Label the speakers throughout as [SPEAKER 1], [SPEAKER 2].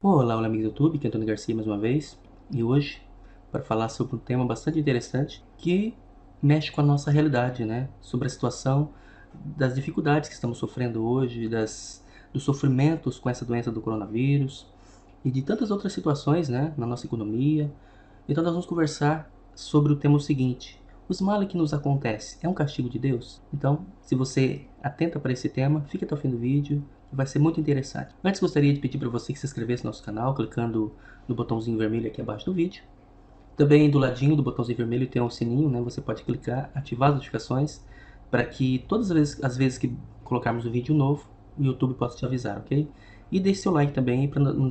[SPEAKER 1] Olá, amigos do YouTube, aqui é Antônio Garcia mais uma vez, e hoje para falar sobre um tema bastante interessante que mexe com a nossa realidade, né? Sobre a situação das dificuldades que estamos sofrendo hoje, dos sofrimentos com essa doença do coronavírus e de tantas outras situações, né? Na nossa economia. Então nós vamos conversar sobre o tema seguinte: os males que nos acontecem é um castigo de Deus? Então, se você atenta para esse tema, fique até o fim do vídeo, que vai ser muito interessante. Antes, gostaria de pedir para você que se inscrevesse no nosso canal, clicando no botãozinho vermelho aqui abaixo do vídeo. Também do ladinho do botãozinho vermelho tem um sininho, né? Você pode clicar, ativar as notificações, para que todas as vezes que colocarmos um vídeo novo, o YouTube possa te avisar, ok? E deixe seu like também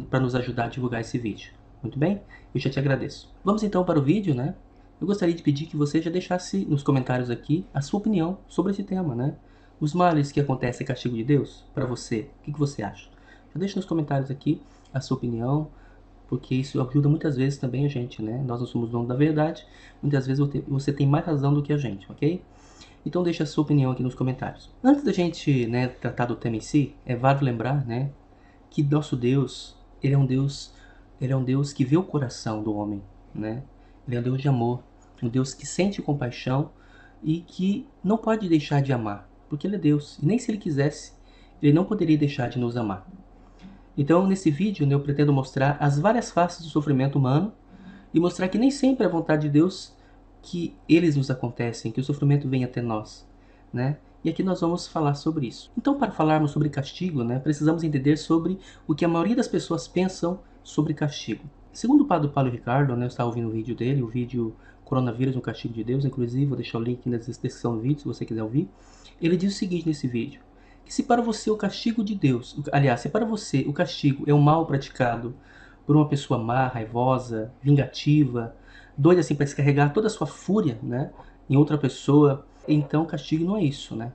[SPEAKER 1] para nos ajudar a divulgar esse vídeo. Muito bem? Eu já te agradeço. Vamos então para o vídeo, né? Eu gostaria de pedir que você já deixasse nos comentários aqui a sua opinião sobre esse tema, né? Os males que acontecem é castigo de Deus? Para você, o que você acha? Já deixa nos comentários aqui a sua opinião, porque isso ajuda muitas vezes também a gente, né? Nós não somos donos da verdade, muitas vezes você tem mais razão do que a gente, ok? Então deixa a sua opinião aqui nos comentários. Antes da gente, né, tratar do tema em si, é válido lembrar, né, que nosso Deus, ele é um Deus que vê o coração do homem, né? Ele é um Deus de amor, um Deus que sente compaixão e que não pode deixar de amar, porque ele é Deus, e nem se ele quisesse, ele não poderia deixar de nos amar. Então, nesse vídeo, né, eu pretendo mostrar as várias faces do sofrimento humano e mostrar que nem sempre é a vontade de Deus que eles nos acontecem, que o sofrimento vem até nós, né? E aqui nós vamos falar sobre isso. Então, para falarmos sobre castigo, né, precisamos entender sobre o que a maioria das pessoas pensam sobre castigo. Segundo o padre Paulo Ricardo, né, eu estava ouvindo o vídeo dele, o vídeo Coronavírus, um Castigo de Deus, inclusive vou deixar o link na descrição do vídeo, se você quiser ouvir. Ele diz o seguinte nesse vídeo: que se para você o castigo de Deus, aliás, se para você o castigo é um mal praticado por uma pessoa má, raivosa, vingativa, doida assim para descarregar toda a sua fúria, né, em outra pessoa, então castigo não é isso, né?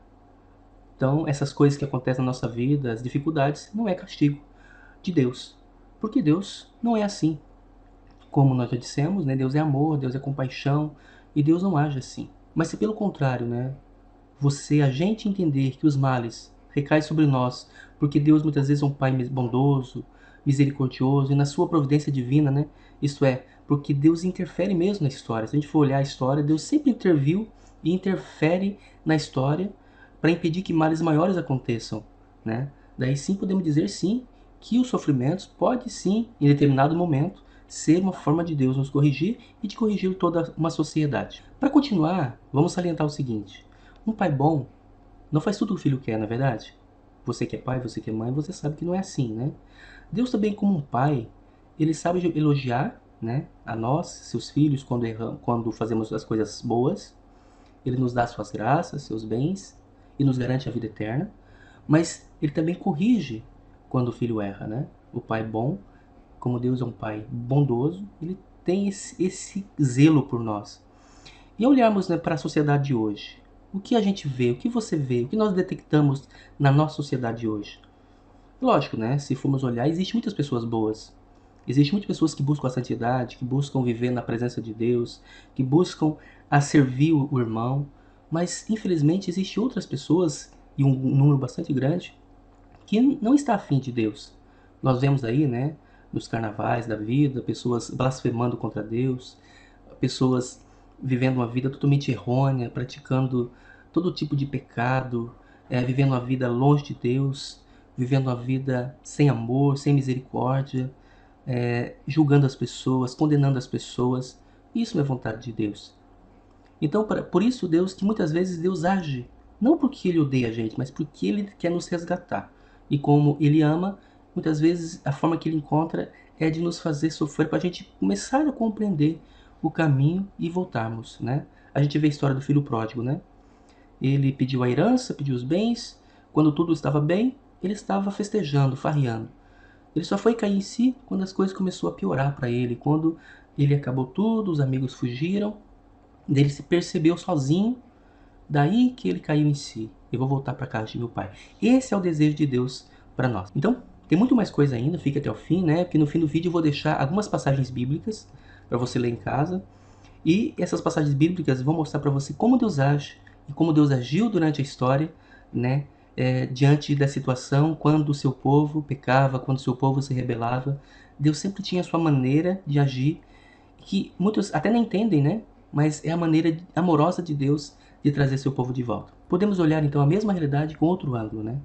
[SPEAKER 1] Então essas coisas que acontecem na nossa vida, as dificuldades, não é castigo de Deus, porque Deus não é assim. Como nós já dissemos, né, Deus é amor, Deus é compaixão e Deus não age assim. Mas se pelo contrário, né, a gente entender que os males recaem sobre nós, porque Deus muitas vezes é um Pai bondoso, misericordioso, e na sua providência divina, né? Isto é, porque Deus interfere mesmo na história. Se a gente for olhar a história, Deus sempre interviu e interfere na história para impedir que males maiores aconteçam, né? Daí sim podemos dizer sim que os sofrimentos pode sim, em determinado momento, ser uma forma de Deus nos corrigir e de corrigir toda uma sociedade. Para continuar, vamos salientar o seguinte: um pai bom não faz tudo o que o filho quer, não é verdade? Você que é pai, você que é mãe, você sabe que não é assim, né? Deus também, como um pai, ele sabe elogiar, né, a nós, seus filhos, quando erramos, quando fazemos as coisas boas. Ele nos dá suas graças, seus bens e nos garante a vida eterna. Mas ele também corrige quando o filho erra, né? O pai bom, como Deus é um pai bondoso, ele tem esse zelo por nós. E olharmos, né, para a sociedade de hoje, o que a gente vê, o que você vê, o que nós detectamos na nossa sociedade hoje? Lógico, né? Se formos olhar, existem muitas pessoas boas. Existem muitas pessoas que buscam a santidade, que buscam viver na presença de Deus, que buscam a servir o irmão. Mas, infelizmente, existem outras pessoas, e um número bastante grande, que não está afim de Deus. Nós vemos aí, né, nos carnavais da vida, pessoas blasfemando contra Deus, pessoas vivendo uma vida totalmente errônea, praticando todo tipo de pecado, vivendo uma vida longe de Deus, vivendo uma vida sem amor, sem misericórdia, julgando as pessoas, condenando as pessoas. Isso não é vontade de Deus. Então, por isso Deus, que muitas vezes Deus age, não porque Ele odeia a gente, mas porque Ele quer nos resgatar. E como Ele ama, muitas vezes a forma que Ele encontra é de nos fazer sofrer para a gente começar a compreender o caminho e voltarmos, né? A gente vê a história do filho pródigo, né? Ele pediu a herança, pediu os bens, quando tudo estava bem, ele estava festejando, farreando. Ele só foi cair em si quando as coisas começaram a piorar para ele, quando ele acabou tudo, os amigos fugiram, ele se percebeu sozinho, daí que ele caiu em si. Eu vou voltar para casa de meu pai. Esse é o desejo de Deus para nós. Então, Tem muito mais coisa ainda, fica até o fim, né? Porque no fim do vídeo eu vou deixar algumas passagens bíblicas para você ler em casa. E essas passagens bíblicas vão mostrar para você como Deus age e como Deus agiu durante a história, né? Diante da situação, quando o seu povo pecava, quando o seu povo se rebelava. Deus sempre tinha a sua maneira de agir, que muitos até não entendem, né? Mas é a maneira amorosa de Deus de trazer seu povo de volta. Podemos olhar então a mesma realidade com outro ângulo, né?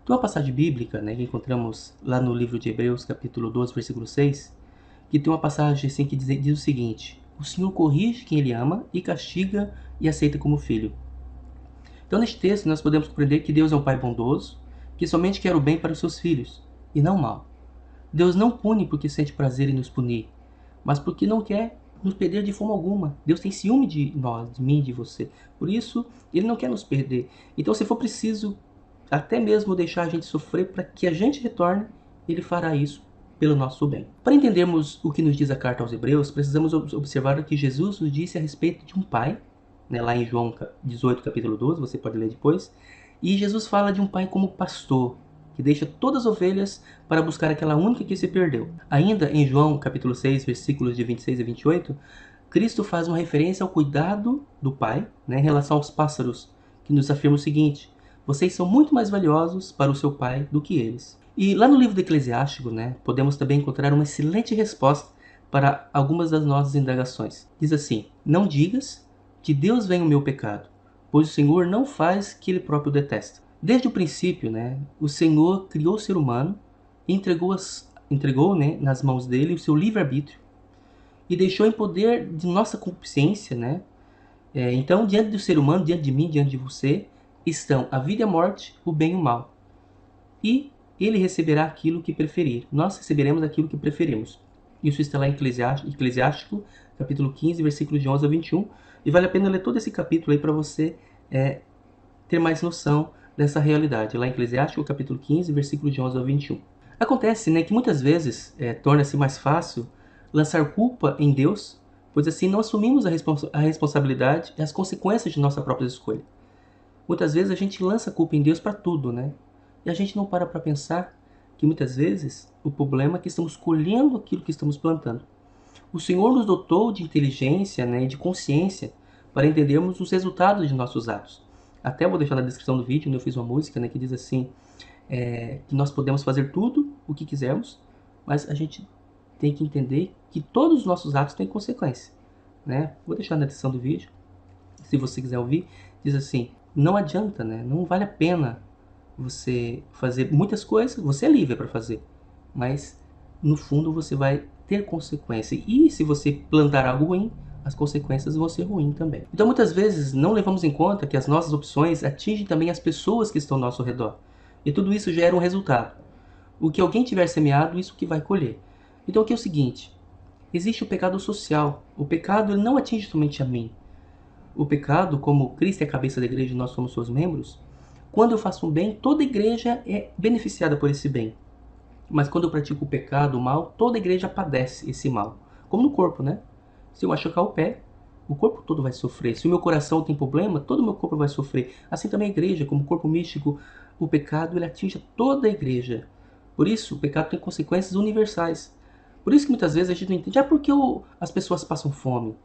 [SPEAKER 1] Tem uma passagem bíblica, né, que encontramos lá no livro de Hebreus, capítulo 12, versículo 6, que tem uma passagem assim que diz o seguinte: o Senhor corrige quem Ele ama e castiga e aceita como filho. Então, neste texto, nós podemos compreender que Deus é um Pai bondoso, que somente quer o bem para os seus filhos, e não o mal. Deus não pune porque sente prazer em nos punir, mas porque não quer nos perder de forma alguma. Deus tem ciúme de nós, de mim, de você. Por isso, Ele não quer nos perder. Então, se for preciso até mesmo deixar a gente sofrer para que a gente retorne, Ele fará isso pelo nosso bem. Para entendermos o que nos diz a carta aos Hebreus, precisamos observar o que Jesus nos disse a respeito de um pai, né, lá em João 18, capítulo 12, você pode ler depois. E Jesus fala de um pai como pastor, que deixa todas as ovelhas para buscar aquela única que se perdeu. Ainda em João capítulo 6, versículos de 26 a 28, Cristo faz uma referência ao cuidado do pai, né, em relação aos pássaros, que nos afirma o seguinte: vocês são muito mais valiosos para o seu pai do que eles. E lá no livro do Eclesiástico, né, podemos também encontrar uma excelente resposta para algumas das nossas indagações. Diz assim: não digas que Deus vem o meu pecado, pois o Senhor não faz que Ele próprio detesta. Desde o princípio, né, o Senhor criou o ser humano e entregou, né, nas mãos dele o seu livre-arbítrio e deixou em poder de nossa consciência, né? Então, diante do ser humano, diante de mim, diante de você, estão a vida e a morte, o bem e o mal. E ele receberá aquilo que preferir. Nós receberemos aquilo que preferimos. Isso está lá em Eclesiástico, capítulo 15, versículos de 11 a 21. E vale a pena ler todo esse capítulo aí para você ter mais noção dessa realidade. Lá em Eclesiástico, capítulo 15, versículos de 11 a 21. Acontece, né, que muitas vezes torna-se mais fácil lançar culpa em Deus, pois assim não assumimos a responsabilidade e as consequências de nossa própria escolha. Muitas vezes a gente lança a culpa em Deus para tudo, né? E a gente não para pensar que muitas vezes o problema é que estamos colhendo aquilo que estamos plantando. O Senhor nos dotou de inteligência, né, e de consciência para entendermos os resultados de nossos atos. Até vou deixar na descrição do vídeo, eu fiz uma música, né, que diz assim, que nós podemos fazer tudo o que quisermos, mas a gente tem que entender que todos os nossos atos têm consequência, né? Vou deixar na descrição do vídeo, se você quiser ouvir, diz assim: não adianta, né? Não vale a pena você fazer muitas coisas, você é livre para fazer, mas no fundo você vai ter consequência. E se você plantar algo ruim, as consequências vão ser ruins também. Então muitas vezes não levamos em conta que as nossas opções atingem também as pessoas que estão ao nosso redor. E tudo isso gera um resultado. O que alguém tiver semeado, isso que vai colher. Então aqui é o seguinte: existe o pecado social. O pecado ele não atinge somente a mim. O pecado, como Cristo é a cabeça da igreja e nós somos seus membros, quando eu faço um bem, toda a igreja é beneficiada por esse bem. Mas quando eu pratico o pecado, o mal, toda a igreja padece esse mal. Como no corpo, né? Se eu machucar o pé, o corpo todo vai sofrer. Se o meu coração tem problema, todo o meu corpo vai sofrer. Assim também a igreja, como corpo místico, o pecado ele atinge toda a igreja. Por isso, o pecado tem consequências universais. Por isso que muitas vezes a gente não entende. Por que as pessoas passam fome?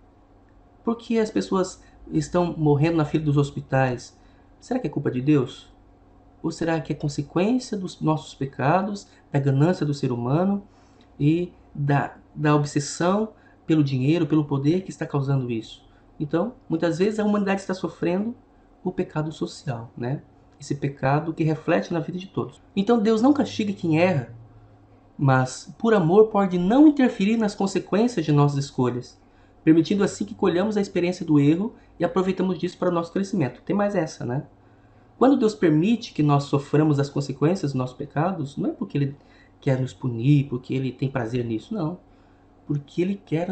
[SPEAKER 1] Por que as pessoas estão morrendo na fila dos hospitais? Será que é culpa de Deus? Ou será que é consequência dos nossos pecados, da ganância do ser humano e da obsessão pelo dinheiro, pelo poder que está causando isso? Então, muitas vezes a humanidade está sofrendo o pecado social, né? Esse pecado que reflete na vida de todos. Então Deus não castiga quem erra, mas por amor pode não interferir nas consequências de nossas escolhas, permitindo assim que colhamos a experiência do erro e aproveitamos disso para o nosso crescimento. Tem mais essa, né? Quando Deus permite que nós soframos as consequências dos nossos pecados, não é porque Ele quer nos punir, porque Ele tem prazer nisso, não. Porque Ele quer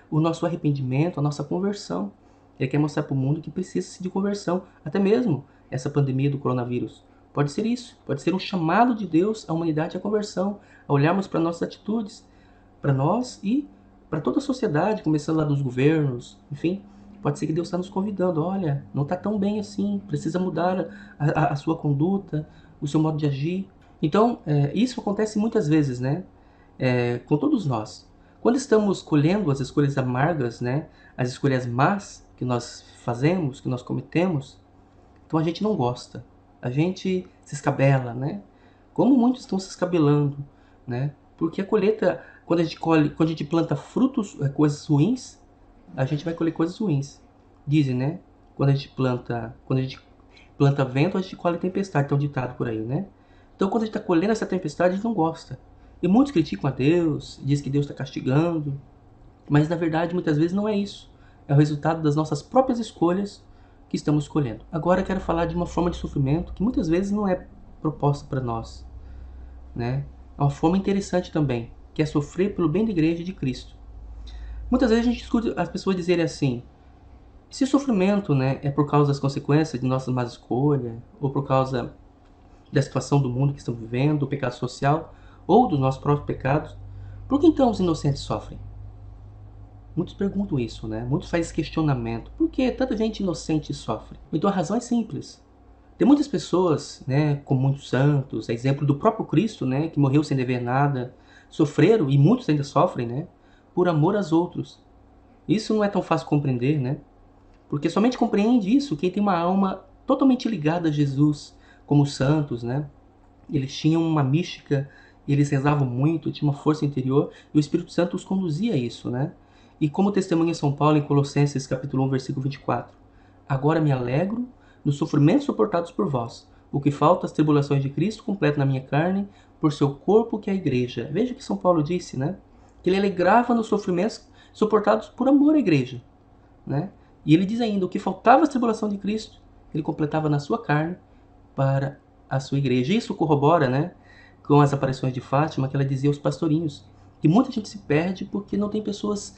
[SPEAKER 1] o nosso arrependimento, a nossa conversão. Ele quer mostrar para o mundo que precisa de conversão. Até mesmo essa pandemia do coronavírus. Pode ser isso. Pode ser um chamado de Deus à humanidade à conversão. A olharmos para nossas atitudes, para nós e para toda a sociedade, começando lá dos governos, enfim. Pode ser que Deus está nos convidando. Olha, não está tão bem assim. Precisa mudar a sua conduta, o seu modo de agir. Então, isso acontece muitas vezes, né? Com todos nós. Quando estamos colhendo as escolhas amargas, né? As escolhas más que nós fazemos, que nós cometemos, então a gente não gosta. A gente se escabela, né? Como muitos estão se escabelando, né? Porque a colheita, quando a gente colhe, quando a gente planta frutos, coisas ruins, a gente vai colher coisas ruins. Dizem, né? Quando a gente planta vento, a gente colhe tempestade, tem um ditado por aí, né? Então, quando a gente está colhendo essa tempestade, a gente não gosta. E muitos criticam a Deus, dizem que Deus está castigando, mas na verdade, muitas vezes não é isso. É o resultado das nossas próprias escolhas que estamos colhendo. Agora eu quero falar de uma forma de sofrimento que muitas vezes não é proposta para nós, né? É uma forma interessante também, que é sofrer pelo bem da igreja de Cristo. Muitas vezes a gente escuta as pessoas dizerem assim: se o sofrimento, né, é por causa das consequências de nossas más escolhas, ou por causa da situação do mundo que estamos vivendo, do pecado social, ou dos nossos próprios pecados, por que então os inocentes sofrem? Muitos perguntam isso, né? Muitos fazem esse questionamento. Por que tanta gente inocente sofre? Então a razão é simples. Tem muitas pessoas, né, como muitos santos, exemplo do próprio Cristo, né, que morreu sem dever nada, sofreram, e muitos ainda sofrem, né, por amor aos outros. Isso não é tão fácil compreender, né? Porque somente compreende isso quem tem uma alma totalmente ligada a Jesus, como os santos, né? Eles tinham uma mística, eles rezavam muito, tinham uma força interior, e o Espírito Santo os conduzia a isso, né? E como testemunha São Paulo em Colossenses capítulo 1, versículo 24: agora me alegro nos sofrimentos suportados por vós. O que falta as tribulações de Cristo completo na minha carne, por seu corpo que é a igreja. Veja que São Paulo disse, né? Que ele alegrava nos sofrimentos suportados por amor à igreja, né? E ele diz ainda, o que faltava as tribulações de Cristo, ele completava na sua carne para a sua igreja. Isso corrobora, né, com as aparições de Fátima, que ela dizia aos pastorinhos, que muita gente se perde porque não tem pessoas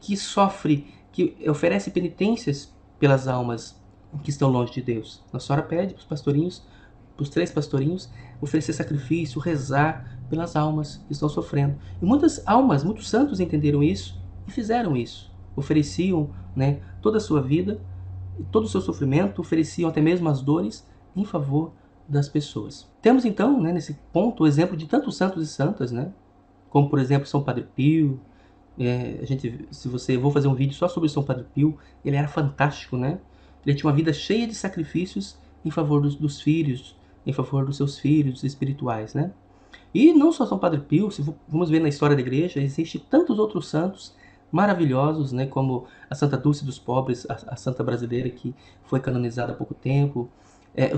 [SPEAKER 1] que sofrem, que oferecem penitências pelas almas que estão longe de Deus. Nossa Senhora pede para os pastorinhos, para os 3 pastorinhos, oferecer sacrifício, rezar pelas almas que estão sofrendo. E muitas almas, muitos santos entenderam isso e fizeram isso. Ofereciam, né, toda a sua vida, todo o seu sofrimento, ofereciam até mesmo as dores em favor das pessoas. Temos então, né, nesse ponto, o exemplo de tantos santos e santas, né, como por exemplo São Padre Pio. Vou fazer um vídeo só sobre São Padre Pio. Ele era fantástico, né? Ele tinha uma vida cheia de sacrifícios em favor dos filhos, em favor dos seus filhos espirituais, né? E não só São Padre Pio, se vamos ver na história da igreja, existem tantos outros santos maravilhosos, né, como a Santa Dulce dos Pobres, a santa brasileira que foi canonizada há pouco tempo,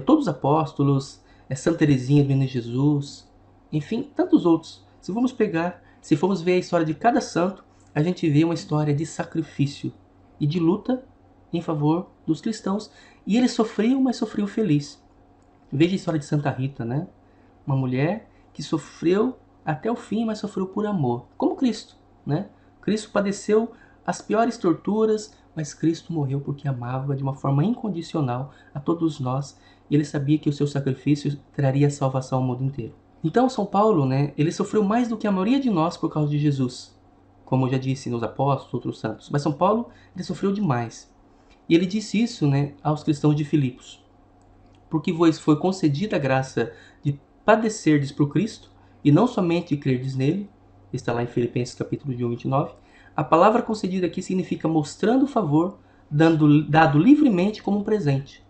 [SPEAKER 1] todos os apóstolos, Santa Teresinha do Menino Jesus, enfim, tantos outros. Se formos ver a história de cada santo, a gente vê uma história de sacrifício e de luta em favor dos cristãos. E eles sofriam, mas sofriam feliz. Veja a história de Santa Rita, né? Uma mulher que sofreu até o fim, mas sofreu por amor, como Cristo, né? Cristo padeceu as piores torturas, mas Cristo morreu porque amava de uma forma incondicional a todos nós, e ele sabia que o seu sacrifício traria salvação ao mundo inteiro. Então São Paulo, né, ele sofreu mais do que a maioria de nós por causa de Jesus, como eu já disse nos apóstolos, outros santos. Mas São Paulo, ele sofreu demais. E ele disse isso, né, aos cristãos de Filipos: porque vos foi concedida a graça de padecerdes por Cristo, e não somente de crerdes nele, está lá em Filipenses capítulo 1, 29, a palavra concedida aqui significa mostrando o favor, dado livremente como um presente.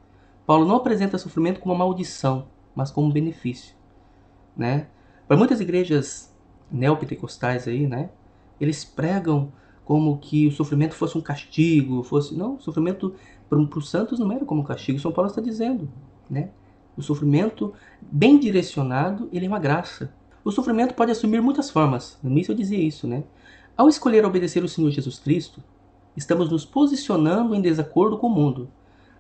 [SPEAKER 1] Paulo não apresenta sofrimento como uma maldição, mas como um benefício, né? Para muitas igrejas neopentecostais aí, né, eles pregam como que o sofrimento fosse um castigo, não, o sofrimento para os santos não era como um castigo. São Paulo está dizendo, né? O sofrimento bem direcionado, ele é uma graça. O sofrimento pode assumir muitas formas. No início eu dizia isso, né? Ao escolher obedecer o Senhor Jesus Cristo, estamos nos posicionando em desacordo com o mundo.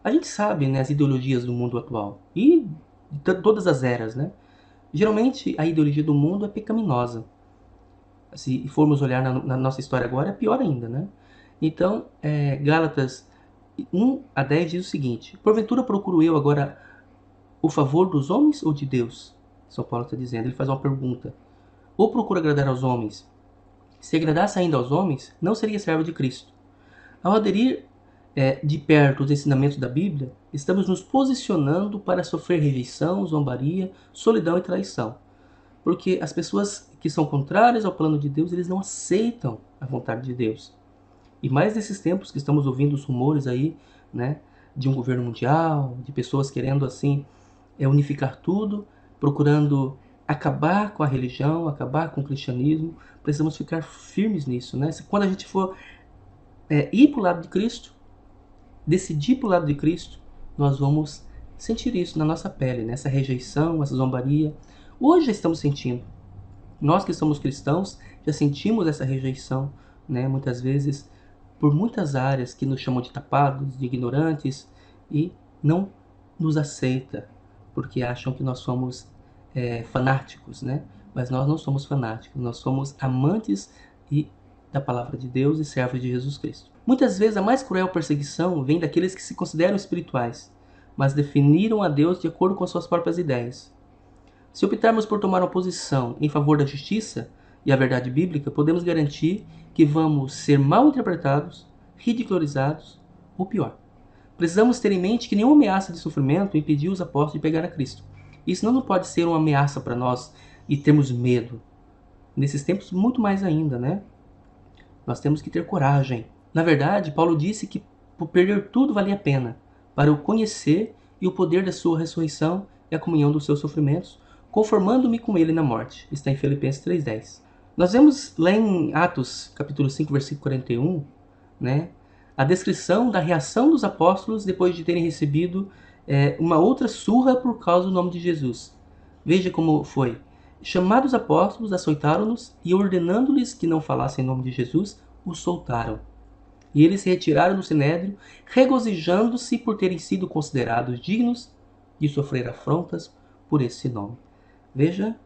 [SPEAKER 1] A gente sabe, né, as ideologias do mundo atual e de todas as eras, né? Geralmente a ideologia do mundo é pecaminosa. Se formos olhar na nossa história agora, é pior ainda, né? Então, Gálatas 1 a 10 diz o seguinte: porventura procuro eu agora o favor dos homens ou de Deus? São Paulo está dizendo, ele faz uma pergunta. Ou procuro agradar aos homens? Se agradasse ainda aos homens, não seria servo de Cristo. Ao aderir de perto os ensinamentos da Bíblia, estamos nos posicionando para sofrer rejeição, zombaria, solidão e traição. Porque as pessoas que são contrárias ao plano de Deus, eles não aceitam a vontade de Deus. E mais nesses tempos que estamos ouvindo os rumores aí, né, de um governo mundial, de pessoas querendo assim unificar tudo, procurando acabar com a religião, acabar com o cristianismo. Precisamos ficar firmes nisso, né? Quando a gente for ir para o lado de Cristo, decidir para o lado de Cristo, nós vamos sentir isso na nossa pele, né? Essa rejeição, essa zombaria. Hoje já estamos sentindo. Nós que somos cristãos já sentimos essa rejeição, né? Muitas vezes por muitas áreas que nos chamam de tapados, de ignorantes e não nos aceita porque acham que nós somos fanáticos, né? Mas nós não somos fanáticos, nós somos amantes da palavra de Deus e servos de Jesus Cristo. Muitas vezes a mais cruel perseguição vem daqueles que se consideram espirituais, mas definiram a Deus de acordo com as suas próprias ideias. Se optarmos por tomar uma posição em favor da justiça e a verdade bíblica, podemos garantir que vamos ser mal interpretados, ridicularizados ou pior. Precisamos ter em mente que nenhuma ameaça de sofrimento impediu os apóstolos de pegar a Cristo. Isso não pode ser uma ameaça para nós e termos medo. Nesses tempos, muito mais ainda, né? Nós temos que ter coragem. Na verdade, Paulo disse que por perder tudo valia a pena, para o conhecer e o poder da sua ressurreição e a comunhão dos seus sofrimentos, conformando-me com ele na morte. Está em Filipenses 3,10. Nós vemos lá em Atos, capítulo 5, versículo 41, né, a descrição da reação dos apóstolos depois de terem recebido uma outra surra por causa do nome de Jesus. Veja como foi. Chamados apóstolos, açoitaram-nos e, ordenando-lhes que não falassem em nome de Jesus, os soltaram. E eles se retiraram do sinédrio, regozijando-se por terem sido considerados dignos de sofrer afrontas por esse nome. Veja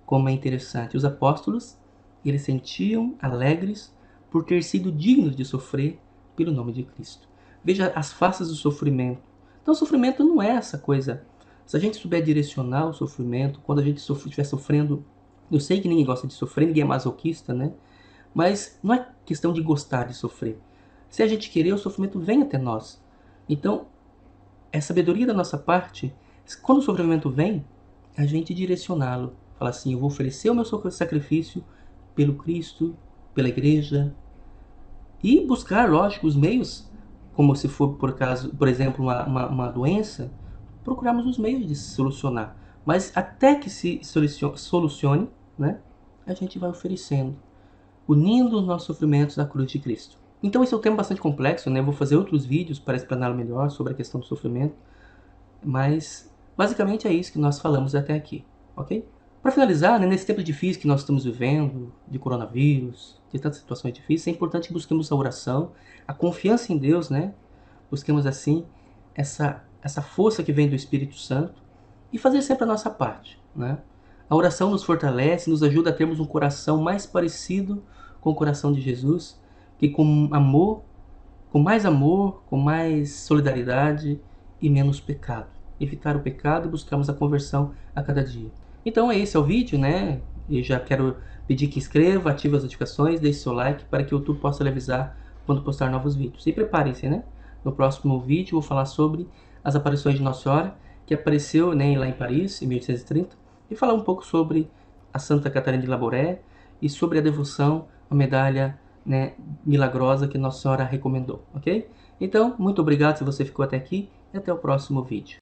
[SPEAKER 1] como é interessante. Os apóstolos, eles sentiam alegres por ter sido dignos de sofrer pelo nome de Cristo. Veja as faces do sofrimento. Então o sofrimento não é essa coisa. Se a gente souber direcionar o sofrimento, quando a gente estiver sofrendo, eu sei que ninguém gosta de sofrer, ninguém é masoquista, né? Mas não é questão de gostar de sofrer. Se a gente querer, o sofrimento vem até nós. Então, é sabedoria da nossa parte, quando o sofrimento vem, a gente direcioná-lo. Falar assim, eu vou oferecer o meu sacrifício pelo Cristo, pela igreja, e buscar, lógico, os meios, como se for, por exemplo, uma doença, procurarmos os meios de se solucionar. Mas até que se solucione, né, a gente vai oferecendo, unindo os nossos sofrimentos à cruz de Cristo. Então esse é um tema bastante complexo, né? Eu vou fazer outros vídeos para explanar melhor sobre a questão do sofrimento, mas basicamente é isso que nós falamos até aqui, ok? Para finalizar, né, nesse tempo difícil que nós estamos vivendo, de coronavírus, de tantas situações difíceis, é importante que busquemos a oração, a confiança em Deus, né? Busquemos assim essa força que vem do Espírito Santo e fazer sempre a nossa parte, né? A oração nos fortalece, nos ajuda a termos um coração mais parecido com o coração de Jesus, que com mais solidariedade e menos pecado. Evitar o pecado e buscarmos a conversão a cada dia. Então esse é o vídeo, né? E já quero pedir que inscreva, ative as notificações, deixe seu like para que o YouTube possa lhe avisar quando postar novos vídeos. E preparem-se, né? No próximo vídeo eu vou falar sobre as aparições de Nossa Senhora, que apareceu, né, lá em Paris, em 1830, e falar um pouco sobre a Santa Catarina de Labouré e sobre a devoção à medalha, né, milagrosa que Nossa Senhora recomendou, ok? Então, muito obrigado se você ficou até aqui e até o próximo vídeo.